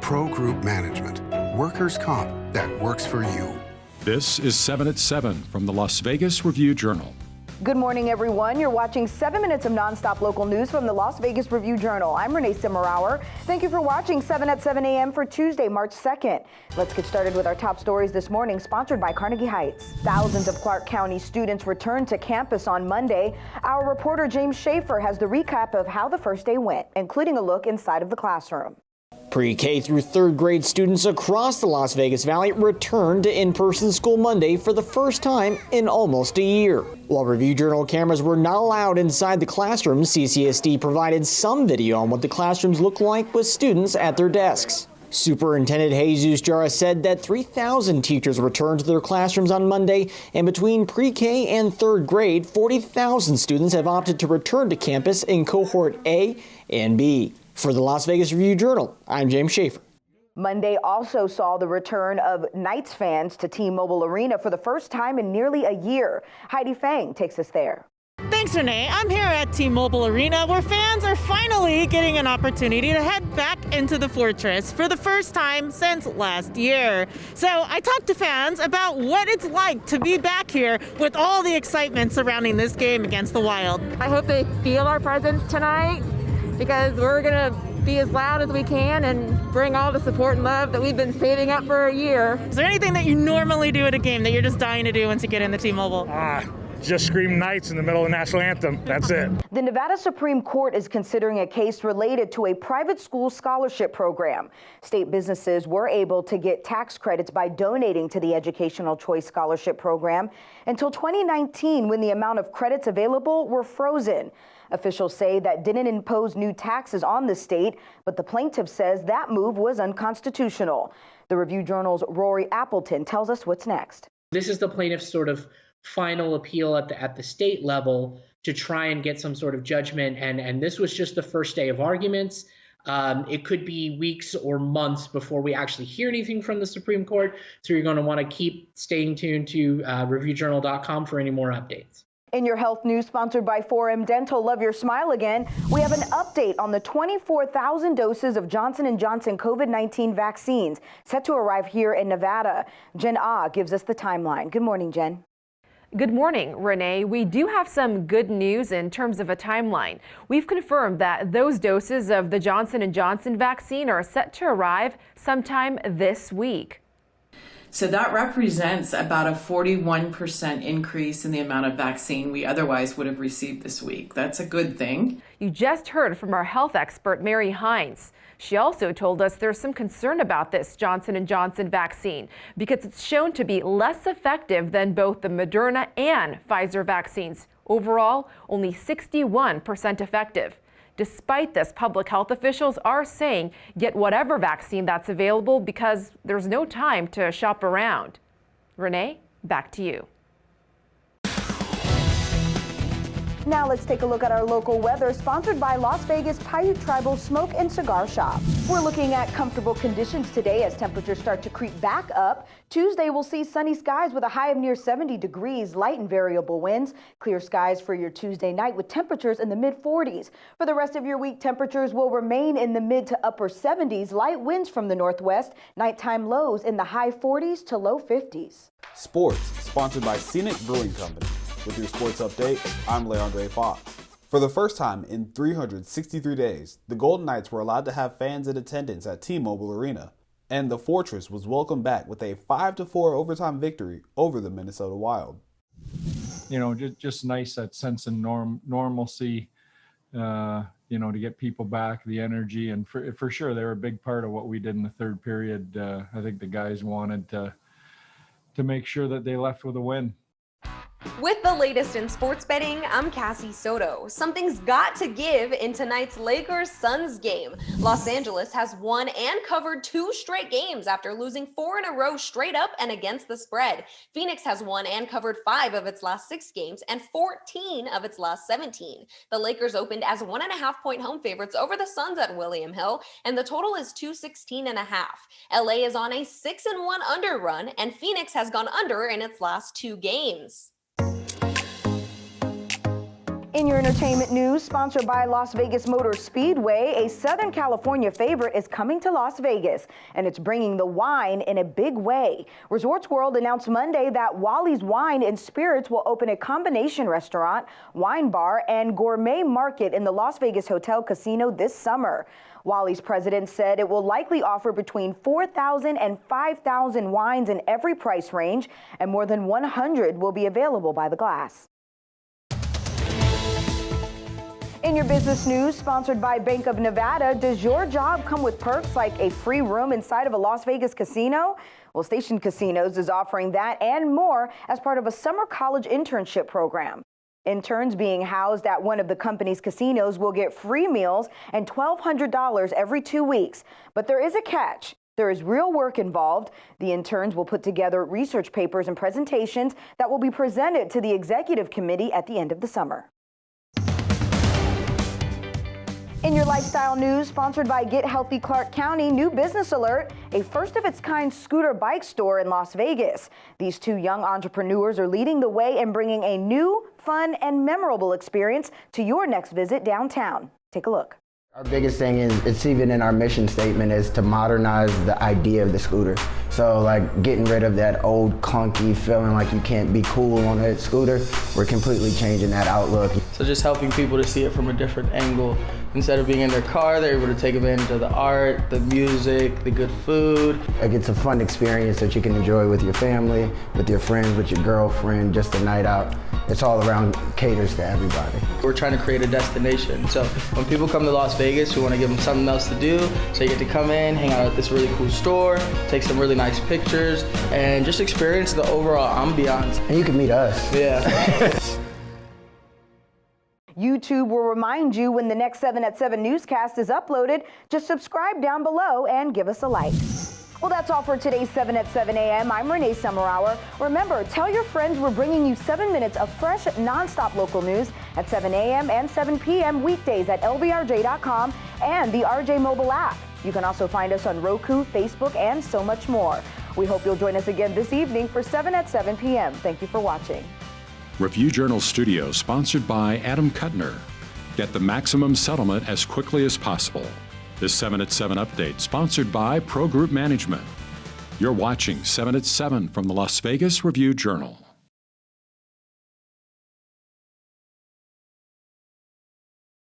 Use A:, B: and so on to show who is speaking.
A: Pro Group Management. Workers' comp that works for you.
B: This is 7 at 7 from the Las Vegas Review-Journal.
C: Good morning, everyone. You're watching 7 minutes of nonstop local news from the Las Vegas Review-Journal. I'm Renee Simmerauer. Thank you for watching 7 at 7 a.m. for Tuesday, March 2nd. Let's get started with our top stories this morning, sponsored by Carnegie Heights. Thousands of Clark County students returned to campus on Monday. Our reporter James Schaefer has the recap of how the first day went, including a look inside of the classroom.
D: Pre-K through third grade students across the Las Vegas Valley returned to in-person school Monday for the first time in almost a year. While Review-Journal cameras were not allowed inside the classroom, CCSD provided some video on what the classrooms look like with students at their desks. Superintendent Jesus Jara said that 3,000 teachers returned to their classrooms on Monday, and between pre-K and third grade, 40,000 students have opted to return to campus in cohort A and B. For the Las Vegas Review-Journal, I'm James Schaefer.
C: Monday also saw the return of Knights fans to T-Mobile Arena for the first time in nearly a year. Heidi Fang takes us there.
E: Thanks, Renee. I'm here at T-Mobile Arena, where fans are finally getting an opportunity to head back into the Fortress for the first time since last year. So I talked to fans about what it's like to be back here with all the excitement surrounding this game against the Wild.
F: I hope they feel our presence tonight, because we're going to be as loud as we can and bring all the support and love that we've been saving up for a year.
E: Is there anything that you normally do at a game that you're just dying to do once you get in the T-Mobile?
G: Just scream Knights in the middle of the national anthem. That's it.
C: The Nevada Supreme Court is considering a case related to a private school scholarship program. State businesses were able to get tax credits by donating to the Educational Choice Scholarship Program until 2019, when the amount of credits available were frozen. Officials say that didn't impose new taxes on the state, but the plaintiff says that move was unconstitutional. The Review-Journal's Rory Appleton tells us what's next.
H: This is the plaintiff's sort of final appeal at the state level to try and get some sort of judgment, and this was just the first day of arguments. It could be weeks or months before we actually hear anything from the Supreme Court, so you're going to want to keep staying tuned to reviewjournal.com for any more updates.
C: In your health news, sponsored by 4M Dental, love your smile again, we have an update on the 24,000 doses of Johnson & Johnson COVID-19 vaccines set to arrive here in Nevada. Jen Ah gives us the timeline. Good morning, Jen.
I: Good morning, Renee. We do have some good news in terms of a timeline. We've confirmed that those doses of the Johnson & Johnson vaccine are set to arrive sometime this week.
J: So that represents about a 41% increase in the amount of vaccine we otherwise would have received this week. That's a good thing.
I: You just heard from our health expert, Mary Hines. She also told us there's some concern about this Johnson & Johnson vaccine because it's shown to be less effective than both the Moderna and Pfizer vaccines. Overall, only 61% effective. Despite this, public health officials are saying get whatever vaccine that's available because there's no time to shop around. Renee, back to you.
C: Now let's take a look at our local weather, sponsored by Las Vegas Paiute Tribal Smoke and Cigar Shop. We're looking at comfortable conditions today as temperatures start to creep back up. Tuesday we'll see sunny skies with a high of near 70 degrees, light and variable winds. Clear skies for your Tuesday night with temperatures in the mid-40s. For the rest of your week, temperatures will remain in the mid to upper 70s, light winds from the northwest, nighttime lows in the high 40s to low 50s.
K: Sports, sponsored by Scenic Brewing Company. With your sports update, I'm Leandre Fox. For the first time in 363 days, the Golden Knights were allowed to have fans in attendance at T-Mobile Arena, and the Fortress was welcomed back with a 5-4 overtime victory over the Minnesota Wild.
L: You know, just nice, that sense of normalcy, to get people back, the energy, and for sure they were a big part of what we did in the third period. I think the guys wanted to make sure that they left with a win.
M: With the latest in sports betting, I'm Cassie Soto. Something's got to give in tonight's Lakers-Suns game. Los Angeles has won and covered 2 straight games after losing 4 in a row straight up and against the spread. Phoenix has won and covered 5 of its last 6 games and 14 of its last 17. The Lakers opened as 1.5-point home favorites over the Suns at William Hill, and the total is 216.5. LA is on a 6-1 under run, and Phoenix has gone under in its last 2 games.
C: In your entertainment news, sponsored by Las Vegas Motor Speedway, a Southern California favorite is coming to Las Vegas, and it's bringing the wine in a big way. Resorts World announced Monday that Wally's Wine and Spirits will open a combination restaurant, wine bar, and gourmet market in the Las Vegas Hotel Casino this summer. Wally's president said it will likely offer between 4,000 and 5,000 wines in every price range, and more than 100 will be available by the glass. In your business news, sponsored by Bank of Nevada, does your job come with perks like a free room inside of a Las Vegas casino? Well, Station Casinos is offering that and more as part of a summer college internship program. Interns being housed at one of the company's casinos will get free meals and $1,200 every 2 weeks. But there is a catch. There is real work involved. The interns will put together research papers and presentations that will be presented to the executive committee at the end of the summer. In your lifestyle news, sponsored by Get Healthy Clark County, new business alert, a first-of-its-kind scooter bike store in Las Vegas. These two young entrepreneurs are leading the way and bringing a new, fun, and memorable experience to your next visit downtown. Take a look.
N: Our biggest thing is, it's even in our mission statement, is to modernize the idea of the scooter. So like getting rid of that old clunky feeling like you can't be cool on a scooter, we're completely changing that outlook.
O: So just helping people to see it from a different angle. Instead of being in their car, they're able to take advantage of the art, the music, the good food.
N: Like it's a fun experience that you can enjoy with your family, with your friends, with your girlfriend, just a night out. It's all around, caters to everybody.
O: We're trying to create a destination. So when people come to Las Vegas, we want to give them something else to do. So you get to come in, hang out at this really cool store, take some really nice pictures, and just experience the overall ambiance.
N: And you can meet us.
O: Yeah.
C: YouTube will remind you when the next 7 at 7 newscast is uploaded. Just subscribe down below and give us a like. Well, that's all for today's 7 at 7 a.m. I'm Renee Summerhour. Remember, tell your friends we're bringing you 7 minutes of fresh, nonstop local news at 7 a.m. and 7 p.m. weekdays at lvrj.com and the RJ mobile app. You can also find us on Roku, Facebook, and so much more. We hope you'll join us again this evening for 7 at 7 p.m. Thank you for watching.
B: Review Journal Studio, sponsored by Adam Kuttner. Get the maximum settlement as quickly as possible. This 7 at 7 update, sponsored by Pro Group Management. You're watching 7 at 7 from the Las Vegas Review Journal.